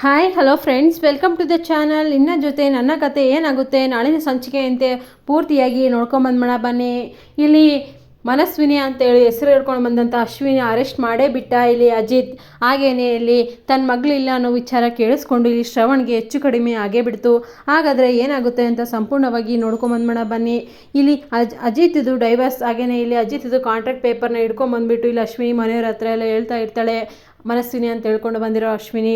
Hi hello friends, welcome to the channel. ಇನ್ನ ಜೊತೆ ನನ್ನ ಕತೆ ಏನಾಗುತ್ತೆ ನಾಳಿನ ಸಂಚಿಕೆಯಂತೆ ಪೂರ್ತಿಯಾಗಿ ನೋಡ್ಕೊಂಬಂದ್ಮಣ ಬನ್ನಿ. ಇಲ್ಲಿ ಮನಸ್ವಿನಿ ಅಂತೇಳಿ ಹೆಸರು ಹೇಳ್ಕೊಂಡು ಬಂದಂಥ ಅಶ್ವಿನಿ ಅರೆಸ್ಟ್ ಮಾಡೇ ಬಿಟ್ಟ ಇಲ್ಲಿ ಅಜಿತ್. ಹಾಗೇನೆ ಇಲ್ಲಿ ತನ್ನ ಮಗಳಿಲ್ಲ ಅನ್ನೋ ವಿಚಾರ ಕೇಳಿಸ್ಕೊಂಡು ಇಲ್ಲಿ ಶ್ರವಣ್ಗೆ ಹೆಚ್ಚು ಕಡಿಮೆ ಆಗೇ ಬಿಡ್ತು. ಹಾಗಾದರೆ ಏನಾಗುತ್ತೆ ಅಂತ ಸಂಪೂರ್ಣವಾಗಿ ನೋಡ್ಕೊಂಬಂದ್ಮಣ ಬನ್ನಿ. ಇಲ್ಲಿ ಅಜಿತ್ ಇದು ಡೈವರ್ಸ್, ಹಾಗೇನೆ ಇಲ್ಲಿ ಅಜಿತ್ ಇದು ಕಾಂಟ್ರಾಕ್ಟ್ ಪೇಪರ್ನ ಹಿಡ್ಕೊಂಬಂದ್ಬಿಟ್ಟು ಇಲ್ಲಿ ಅಶ್ವಿನಿ ಮನೆಯವ್ರ ಹತ್ರ ಎಲ್ಲ ಹೇಳ್ತಾ ಇರ್ತಾಳೆ. ಮನಸ್ವಿನಿ ಅಂತ ಹೇಳ್ಕೊಂಡು ಬಂದಿರೋ ಅಶ್ವಿನಿ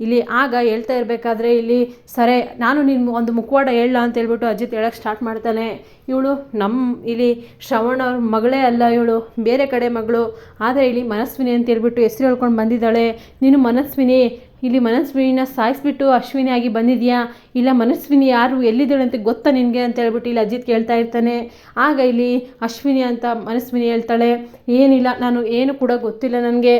ಇಲ್ಲಿ ಆಗ ಹೇಳ್ತಾ ಇರಬೇಕಾದ್ರೆ ಇಲ್ಲಿ ಸರಿ ನಾನು ನಿನ್ನ ಒಂದು ಮುಖವಾಡ ಹೇಳ ಅಂತ ಹೇಳ್ಬಿಟ್ಟು ಅಜಿತ್ ಹೇಳೋಕ್ಕೆ ಸ್ಟಾರ್ಟ್ ಮಾಡ್ತಾನೆ. ಇವಳು ನಮ್ಮ ಇಲ್ಲಿ ಶ್ರವಣ ಅವ್ರ ಮಗಳೇ ಅಲ್ಲ, ಇವಳು ಬೇರೆ ಕಡೆ ಮಗಳು. ಆದರೆ ಇಲ್ಲಿ ಮನಸ್ವಿನಿ ಅಂತ ಹೇಳ್ಬಿಟ್ಟು ಹೆಸರು ಹೇಳ್ಕೊಂಡು ಬಂದಿದ್ದಾಳೆ. ನೀನು ಮನಸ್ವಿನಿ ಇಲ್ಲಿ ಮನಸ್ವಿನಿನ ಸಾಯಿಸ್ಬಿಟ್ಟು ಅಶ್ವಿನಿ ಆಗಿ ಬಂದಿದ್ಯಾ? ಇಲ್ಲ ಮನಸ್ವಿನಿ ಯಾರು ಎಲ್ಲಿದ್ದಾಳೆ ಅಂತ ಗೊತ್ತಾ ನಿನಗೆ ಅಂತ ಹೇಳ್ಬಿಟ್ಟು ಇಲ್ಲಿ ಅಜಿತ್ ಕೇಳ್ತಾ ಇರ್ತಾನೆ. ಆಗ ಇಲ್ಲಿ ಅಶ್ವಿನಿ ಅಂತ ಮನಸ್ವಿನಿ ಹೇಳ್ತಾಳೆ, ಏನಿಲ್ಲ, ನಾನು ಏನು ಕೂಡ ಗೊತ್ತಿಲ್ಲ ನನಗೆ,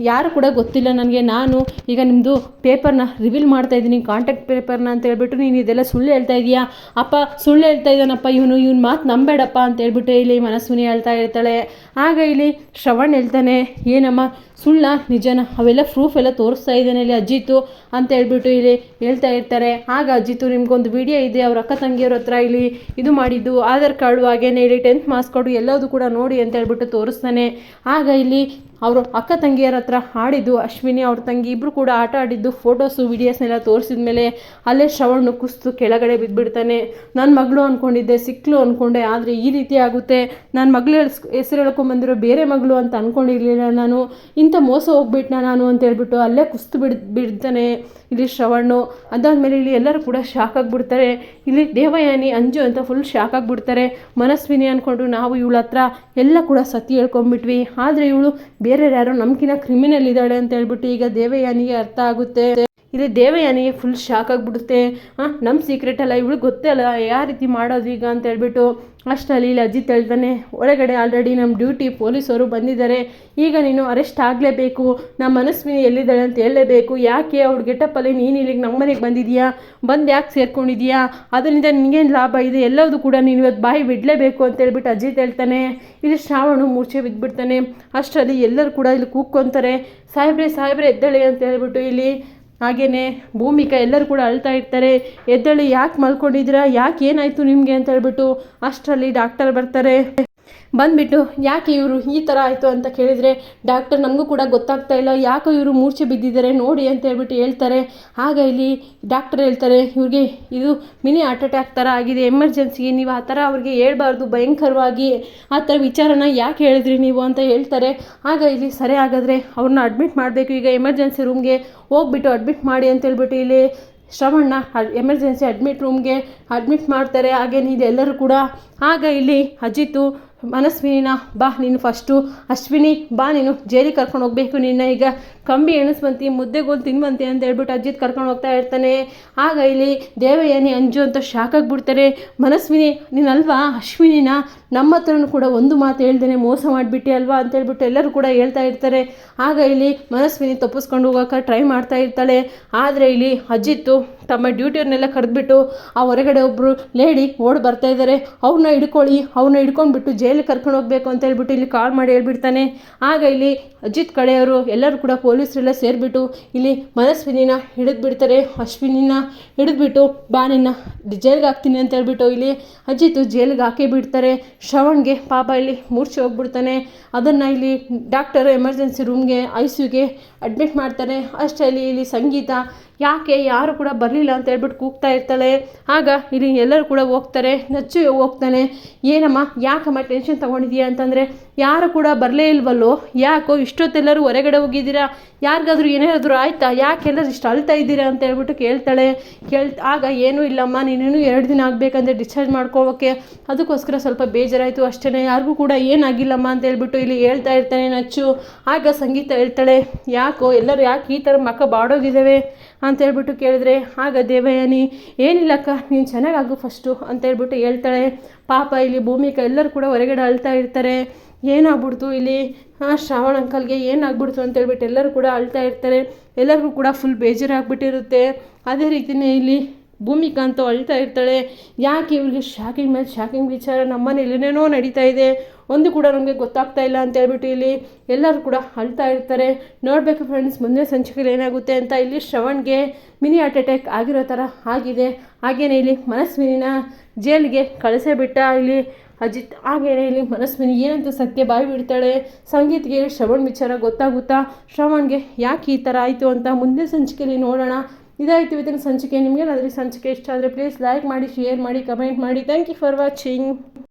ಯಾರು ಕೂಡ ಗೊತ್ತಿಲ್ಲ ನನಗೆ. ನಾನು ಈಗ ನಿಮ್ಮದು ಪೇಪರ್ನ ರಿವೀಲ್ ಮಾಡ್ತಾಯಿದ್ದೀನಿ, ಕಾಂಟ್ಯಾಕ್ಟ್ ಪೇಪರ್ನ ಅಂತ ಹೇಳ್ಬಿಟ್ಟು ನೀನು ಇದೆಲ್ಲ ಸುಳ್ಳು ಹೇಳ್ತಾ ಇದೀಯಾ? ಅಪ್ಪ ಸುಳ್ಳು ಹೇಳ್ತಾ ಇದ್ದಾನಪ್ಪ ಇವನು ಮಾತು ನಂಬೇಡಪ್ಪ ಅಂತ ಹೇಳ್ಬಿಟ್ಟು ಇಲ್ಲಿ ಮನಸ್ವಿನಿ ಹೇಳ್ತಾ ಇರ್ತಾಳೆ. ಆಗ ಇಲ್ಲಿ ಶ್ರವಣ್ ಹೇಳ್ತಾನೆ, ಏನಮ್ಮ ಸುಳ್ಳ ನಿಜನ? ಅವೆಲ್ಲ ಪ್ರೂಫ್ ಎಲ್ಲ ತೋರಿಸ್ತಾ ಇದ್ದಾನೆ ಇಲ್ಲಿ ಅಜಿತ್ತು ಅಂತ ಹೇಳ್ಬಿಟ್ಟು ಇಲ್ಲಿ ಹೇಳ್ತಾ ಇರ್ತಾರೆ. ಆಗ ಅಜಿತ್ತು ನಿಮ್ಗೊಂದು ವಿಡಿಯೋ ಇದೆ ಅವ್ರ ಅಕ್ಕ ತಂಗಿಯವ್ರ ಹತ್ರ ಇಲ್ಲಿ ಇದು ಮಾಡಿದ್ದು, ಆಧಾರ್ ಕಾರ್ಡು ಹಾಗೇನೆ ಇಲ್ಲಿ 10th ಮಾರ್ಕ್ಸ್ ಕಾರ್ಡು ಎಲ್ಲದೂ ಕೂಡ ನೋಡಿ ಅಂತ ಹೇಳ್ಬಿಟ್ಟು ತೋರಿಸ್ತಾನೆ. ಆಗ ಇಲ್ಲಿ ಅವರು ಅಕ್ಕ ತಂಗಿಯರ ಹತ್ರ ಆಡಿದ್ದು ಅಶ್ವಿನಿ ಅವ್ರ ತಂಗಿ ಇಬ್ಬರು ಕೂಡ ಆಟ ಆಡಿದ್ದು ಫೋಟೋಸು ವಿಡಿಯೋಸ್ನೆಲ್ಲ ತೋರಿಸಿದ ಮೇಲೆ ಅಲ್ಲೇ ಶ್ರವಣ್ ಕುಸ್ತು ಕೆಳಗಡೆ ಬಿದ್ದುಬಿಡ್ತಾನೆ. ನನ್ನ ಮಗಳು ಅಂದ್ಕೊಂಡಿದ್ದೆ, ಸಿಕ್ಲು ಅಂದ್ಕೊಂಡೆ, ಆದರೆ ಈ ರೀತಿ ಆಗುತ್ತೆ. ನನ್ನ ಮಗಳು ಹೆಸರು ಹೇಳ್ಕೊಂಬಂದಿರೋ ಬೇರೆ ಮಗಳು ಅಂತ ಅಂದ್ಕೊಂಡಿರಲಿಲ್ಲ ನಾನು, ಇಂಥ ಮೋಸ ಹೋಗ್ಬಿಟ್ನಾ ನಾನು ಅಂತ ಹೇಳ್ಬಿಟ್ಟು ಅಲ್ಲೇ ಕುಸ್ತು ಬಿಡ್ತಾನೆ ಇಲ್ಲಿ ಶ್ರವಣ್ಣು. ಅದಾದಮೇಲೆ ಇಲ್ಲಿ ಎಲ್ಲರೂ ಕೂಡ ಶಾಕ್ ಆಗಿಬಿಡ್ತಾರೆ. ಇಲ್ಲಿ ದೇವಯಾನಿ ಅಂಜು ಅಂತ ಫುಲ್ ಶಾಕ್ ಆಗಿಬಿಡ್ತಾರೆ. ಮನಸ್ವಿನಿ ಅಂದ್ಕೊಂಡು ನಾವು ಇವಳ ಹತ್ರ ಎಲ್ಲ ಕೂಡ ಸತಿ ಹೇಳ್ಕೊಂಡ್ಬಿಟ್ವಿ, ಆದರೆ ಇವಳು ಬೇರೆ ಯಾರೋ ನಮ್ಕಿನ ಕ್ರಿಮಿನಲ್ ಇದ್ದಾಳೆ ಅಂತ ಹೇಳ್ಬಿಟ್ಟು ಈಗ ದೇವಯಾನಿಗೆ ಅರ್ಥ ಆಗುತ್ತೆ. ಇಲ್ಲಿ ದೇವಯಾನಿಗೆ ಫುಲ್ ಶಾಕ್ ಆಗಿಬಿಡುತ್ತೆ. ನಮ್ಮ ಸೀಕ್ರೆಟ್ ಅಲ್ಲ, ಇವಳು ಗೊತ್ತೇ ಅಲ್ಲ ಯಾವ ರೀತಿ ಮಾಡೋದು ಈಗ ಅಂತ ಹೇಳ್ಬಿಟ್ಟು. ಅಷ್ಟರಲ್ಲಿ ಇಲ್ಲಿ ಅಜಿತ್ ಹೇಳ್ತಾನೆ, ಒಳಗಡೆ ಆಲ್ರೆಡಿ ನಮ್ಮ ಡ್ಯೂಟಿ ಪೊಲೀಸವರು ಬಂದಿದ್ದಾರೆ, ಈಗ ನೀನು ಅರೆಸ್ಟ್ ಆಗಲೇಬೇಕು, ನಮ್ಮ ಮನಸ್ವಿನಿ ಎಲ್ಲಿದ್ದಾಳೆ ಅಂತ ಹೇಳಲೇಬೇಕು. ಯಾಕೆ ಅವ್ಳ ಗೆಟಪ್ಪಲ್ಲಿ ನೀನು ಇಲ್ಲಿಗೆ ನಮ್ಮ ಮನೆಗೆ ಬಂದಿದೆಯಾ, ಬಂದು ಯಾಕೆ ಸೇರ್ಕೊಂಡಿದೆಯಾ, ಅದರಿಂದ ನಿನಗೇನು ಲಾಭ ಇದೆ, ಎಲ್ಲದೂ ಕೂಡ ನೀನು ಇವತ್ತು ಬಾಯಿ ಬಿಡಲೇಬೇಕು ಅಂತ ಹೇಳ್ಬಿಟ್ಟು ಅಜಿತ್ ಹೇಳ್ತಾನೆ. ಇಲ್ಲಿ ಶ್ರಾವಣು ಮೂರ್ಛೆ ಬಿದ್ದುಬಿಡ್ತಾನೆ. ಅಷ್ಟರಲ್ಲಿ ಎಲ್ಲರೂ ಕೂಡ ಇಲ್ಲಿ ಕೂಕ್ಕೊಂತಾರೆ, ಸಾಹೇಬ್ರೆ ಎದ್ದೇಳಿ ಅಂತ ಹೇಳ್ಬಿಟ್ಟು ಇಲ್ಲಿ. ಹಾಗೆಯೇ ಭೂಮಿಕಾ ಎಲ್ಲರೂ ಕೂಡ ಅಳ್ತಾ ಇರ್ತಾರೆ. ಎದ್ದೇಳಿ, ಯಾಕೆ ಮಲ್ಕೊಂಡಿದ್ದೀರಾ, ಯಾಕೆ ಏನಾಯಿತು ನಿಮಗೆ ಅಂತ ಹೇಳ್ಬಿಟ್ಟು. ಅಷ್ಟರಲ್ಲಿ ಡಾಕ್ಟರ್ ಬರ್ತಾರೆ. ಬಂದುಬಿಟ್ಟು ಯಾಕೆ ಇವರು ಈ ಥರ ಆಯಿತು ಅಂತ ಕೇಳಿದರೆ, ಡಾಕ್ಟರ್ ನಮಗೂ ಕೂಡ ಗೊತ್ತಾಗ್ತಾ ಇಲ್ಲ, ಯಾಕೋ ಇವರು ಮೂರ್ಛೆ ಬಿದ್ದಿದ್ದಾರೆ ನೋಡಿ ಅಂತ ಹೇಳ್ಬಿಟ್ಟು ಹೇಳ್ತಾರೆ. ಆಗ ಇಲ್ಲಿ ಡಾಕ್ಟರ್ ಹೇಳ್ತಾರೆ, ಇವ್ರಿಗೆ ಇದು ಮಿನಿ ಹಾರ್ಟ್ ಅಟ್ಯಾಕ್ ಥರ ಆಗಿದೆ, ಎಮರ್ಜೆನ್ಸಿಗೆ ನೀವು ಆ ಥರ ಅವ್ರಿಗೆ ಹೇಳ್ಬಾರ್ದು, ಭಯಂಕರವಾಗಿ ಆ ಥರ ವಿಚಾರನ ಯಾಕೆ ಹೇಳಿದ್ರಿ ನೀವು ಅಂತ ಹೇಳ್ತಾರೆ. ಆಗ ಇಲ್ಲಿ ಸರಿ ಹಾಗಾದರೆ ಅವ್ರನ್ನ ಅಡ್ಮಿಟ್ ಮಾಡಬೇಕು, ಈಗ ಎಮರ್ಜೆನ್ಸಿ ರೂಮ್ಗೆ ಹೋಗ್ಬಿಟ್ಟು ಅಡ್ಮಿಟ್ ಮಾಡಿ ಅಂತ ಹೇಳ್ಬಿಟ್ಟು ಇಲ್ಲಿ ಶ್ರವಣ್ಣ ಎಮರ್ಜೆನ್ಸಿ ರೂಮ್ಗೆ ಅಡ್ಮಿಟ್ ಮಾಡ್ತಾರೆ. ಹಾಗೇನು ಇದೆಲ್ಲರೂ ಕೂಡ. ಆಗ ಇಲ್ಲಿ ಅಜಿತ್ತು ಮನಸ್ವಿನಿನ, ಬಾ ನೀನು ಫಸ್ಟು ಅಶ್ವಿನಿ ಬಾ, ನೀನು ಜೈಲಿಗೆ ಕರ್ಕೊಂಡು ಹೋಗಬೇಕು, ನಿನ್ನ ಈಗ ಕಂಬಿ ಎಣಿಸ್ಬಂತಿ, ಮುದ್ದೆಗೋಲು ತಿನ್ಬಂತಿ ಅಂತ ಹೇಳ್ಬಿಟ್ಟು ಅಜಿತ್ ಕರ್ಕೊಂಡು ಹೋಗ್ತಾ ಇರ್ತಾನೆ. ಆಗ ಇಲ್ಲಿ ದೇವಯಾನಿ ಅಂಜು ಅಂತ ಶಾಕ್ ಆಗಿಬಿಡ್ತಾರೆ. ಮನಸ್ವಿನಿ ನೀನಲ್ವಾ ಅಶ್ವಿನಿನ ನಮ್ಮ ಹತ್ರನೂ ಕೂಡ ಒಂದು ಮಾತು ಹೇಳ್ದೇನೆ ಮೋಸ ಮಾಡಿಬಿಟ್ಟೆ ಅಲ್ವಾ ಅಂತ ಹೇಳ್ಬಿಟ್ಟು ಎಲ್ಲರೂ ಕೂಡ ಹೇಳ್ತಾ ಇರ್ತಾರೆ. ಆಗ ಇಲ್ಲಿ ಮನಸ್ವಿನಿ ತಪ್ಪಿಸ್ಕೊಂಡು ಹೋಗೋಕೆ ಟ್ರೈ ಮಾಡ್ತಾ ಇರ್ತಾಳೆ. ಆದರೆ ಇಲ್ಲಿ ಅಜಿತ್ತು ತಮ್ಮ ಡ್ಯೂಟಿಯವ್ರನ್ನೆಲ್ಲ ಕರೆದ್ಬಿಟ್ಟು ಆ ಹೊರಗಡೆ ಒಬ್ಬರು ಲೇಡಿ ಓಡಿ ಬರ್ತಾ ಇದ್ದಾರೆ, ಅವ್ರನ್ನ ಹಿಡ್ಕೊಂಡ್ಬಿಟ್ಟು ಜೈಲಿಗೆ ಕರ್ಕೊಂಡು ಹೋಗಬೇಕು ಅಂತ ಹೇಳ್ಬಿಟ್ಟು ಇಲ್ಲಿ ಕಾಲ್ ಮಾಡಿ ಹೇಳ್ಬಿಡ್ತಾನೆ. ಆಗ ಇಲ್ಲಿ ಅಜಿತ್ ಕಡೆಯವರು ಎಲ್ಲರೂ ಕೂಡ ಪೊಲೀಸರೆಲ್ಲ ಸೇರಿಬಿಟ್ಟು ಇಲ್ಲಿ ಮನಸ್ವಿನಿನ ಹಿಡಿದ್ಬಿಡ್ತಾರೆ. ಅಶ್ವಿನಿನ ಹಿಡಿದ್ಬಿಟ್ಟು ಬಾ ನಿನ್ನ ಜೈಲಿಗೆ ಹಾಕ್ತೀನಿ ಅಂತ ಹೇಳ್ಬಿಟ್ಟು ಇಲ್ಲಿ ಅಜಿತ್ ಜೈಲಿಗೆ ಹಾಕೇ ಬಿಡ್ತಾರೆ. ಶ್ರವಣ್ಗೆ ಪಾಪ ಇಲ್ಲಿ ಮೂರ್ಛೆ ಹೋಗ್ಬಿಡ್ತಾನೆ. ಅದನ್ನು ಇಲ್ಲಿ ಡಾಕ್ಟರ್ ಎಮರ್ಜೆನ್ಸಿ ರೂಮ್ಗೆ ICUಗೆ ಅಡ್ಮಿಟ್ ಮಾಡ್ತಾರೆ. ಅಷ್ಟರಲ್ಲಿ ಇಲ್ಲಿ ಸಂಗೀತ ಯಾಕೆ ಯಾರು ಕೂಡ ಬರಲಿಲ್ಲ ಅಂತ ಹೇಳ್ಬಿಟ್ಟು ಕೂಗ್ತಾ ಇರ್ತಾಳೆ. ಆಗ ಇಲ್ಲಿ ಎಲ್ಲರೂ ಕೂಡ ಹೋಗ್ತಾರೆ. ನಚ್ಚು ಹೋಗ್ತಾನೆ, ಏನಮ್ಮ ಯಾಕಮ್ಮ ಟೆನ್ಷನ್ ತೊಗೊಂಡಿದ್ದೀಯಾ ಅಂತಂದರೆ, ಯಾರು ಕೂಡ ಬರಲೇ ಇಲ್ವಲ್ಲೋ, ಯಾಕೋ ಇಷ್ಟೊತ್ತೆಲ್ಲರೂ ಹೊರಗಡೆ ಹೋಗಿದ್ದೀರಾ, ಯಾರಿಗಾದ್ರೂ ಏನಾದರೂ ಆಯಿತಾ, ಯಾಕೆಲ್ಲರೂ ಇಷ್ಟು ಅಳ್ತಾ ಇದ್ದೀರಾ ಅಂತ ಹೇಳ್ಬಿಟ್ಟು ಕೇಳ್ತಾಳೆ. ಆಗ ಏನೂ ಇಲ್ಲಮ್ಮ, ನೀನೇನು 2 ದಿನ ಆಗಬೇಕಂದ್ರೆ ಡಿಸ್ಚಾರ್ಜ್ ಮಾಡ್ಕೋಕ್ಕೆ, ಅದಕ್ಕೋಸ್ಕರ ಸ್ವಲ್ಪ ಬೇಜಾರಾಯಿತು ಅಷ್ಟೇ, ಯಾರಿಗೂ ಕೂಡ ಏನಾಗಿಲ್ಲಮ್ಮ ಅಂತ ಹೇಳ್ಬಿಟ್ಟು ಇಲ್ಲಿ ಹೇಳ್ತಾ ಇರ್ತಾನೆ ನಚ್ಚು. ಆಗ ಸಂಗೀತ ಹೇಳ್ತಾಳೆ, ಯಾಕೋ ಎಲ್ಲರೂ ಯಾಕೆ ಈ ಥರ ಮಕ್ಕ ಬಾಡೋಗಿದ್ದಾವೆ ಅಂತ ಹೇಳ್ಬಿಟ್ಟು ಕೇಳಿದ್ರೆ, ಆಗ ದೇವಯಾನಿ ಏನಿಲ್ಲಕ್ಕ ನೀನು ಚೆನ್ನಾಗಾಗು ಫಸ್ಟು ಅಂತ ಹೇಳ್ಬಿಟ್ಟು ಹೇಳ್ತಾಳೆ. ಪಾಪ ಇಲ್ಲಿ ಭೂಮಿಕಾ ಎಲ್ಲರೂ ಕೂಡ ಹೊರಗಡೆ ಅಳ್ತಾ ಇರ್ತಾರೆ. ಏನಾಗ್ಬಿಡ್ತು ಇಲ್ಲಿ ಶ್ರಾವಣ್ ಅಂಕಲ್ಗೆ ಏನಾಗ್ಬಿಡ್ತು ಅಂತ ಹೇಳ್ಬಿಟ್ಟು ಎಲ್ಲರೂ ಕೂಡ ಅಳ್ತಾ ಇರ್ತಾರೆ. ಎಲ್ಲರಿಗೂ ಕೂಡ ಫುಲ್ ಬೇಜಾರಾಗ್ಬಿಟ್ಟಿರುತ್ತೆ. ಅದೇ ರೀತಿಯೇ ಇಲ್ಲಿ ಭೂಮಿಕಾ ಅಂತೂ ಅಳ್ತಾ ಇರ್ತಾಳೆ. ಯಾಕೆ ಇವ್ರಿಗೆ ಶಾಕಿಂಗ್ ಮೇಲೆ ಶಾಕಿಂಗ್ ವಿಚಾರ, ನಮ್ಮನೇಲಿ ಏನೇನೋ ನಡೀತಾ ಇದೆ, ಒಂದು ಕೂಡ ನಮಗೆ ಗೊತ್ತಾಗ್ತಾ ಇಲ್ಲ ಅಂತ ಹೇಳ್ಬಿಟ್ಟು ಇಲ್ಲಿ ಎಲ್ಲರೂ ಕೂಡ ಅಳ್ತಾ ಇರ್ತಾರೆ. ನೋಡಬೇಕು ಫ್ರೆಂಡ್ಸ್ ಮುಂದೆ ಸಂಚಿಕೆಯಲ್ಲಿ ಏನಾಗುತ್ತೆ ಅಂತ. ಇಲ್ಲಿ ಶ್ರವಣ್ಗೆ ಮಿನಿ ಹಾರ್ಟ್ ಅಟ್ಯಾಕ್ ಆಗಿರೋ ಥರ ಆಗಿದೆ. ಹಾಗೆಯೇ ಇಲ್ಲಿ ಮನಸ್ವಿನಿನ ಜೈಲಿಗೆ ಕಳಿಸೇ ಬಿಟ್ಟ ಇಲ್ಲಿ ಅಜಿತ್. ಹಾಗೆಯೇ ಇಲ್ಲಿ ಮನಸ್ವಿನಿ ಏನಂತ ಸತ್ಯ ಬಾಯಿ ಬಿಡ್ತಾಳೆ. ಸಂಗೀತ್ಗೆ ಶ್ರವಣ್ ವಿಚಾರ ಗೊತ್ತಾಗುತ್ತಾ ಶ್ರವಣ್ಗೆ ಯಾಕೆ ಈ ಥರ ಆಯಿತು ಅಂತ ಮುಂದೆ ಸಂಚಿಕೆಯಲ್ಲಿ ನೋಡೋಣ. ಇದಾಯಿತು ಇವತ್ತಿನ ಸಂಚಿಕೆ. ನಿಮಗೇನಾದರೂ ಸಂಚಿಕೆ ಇಷ್ಟ ಆದರೆ ಪ್ಲೀಸ್ ಲೈಕ್ ಮಾಡಿ, ಶೇರ್ ಮಾಡಿ, ಕಮೆಂಟ್ ಮಾಡಿ. Thank you for watching.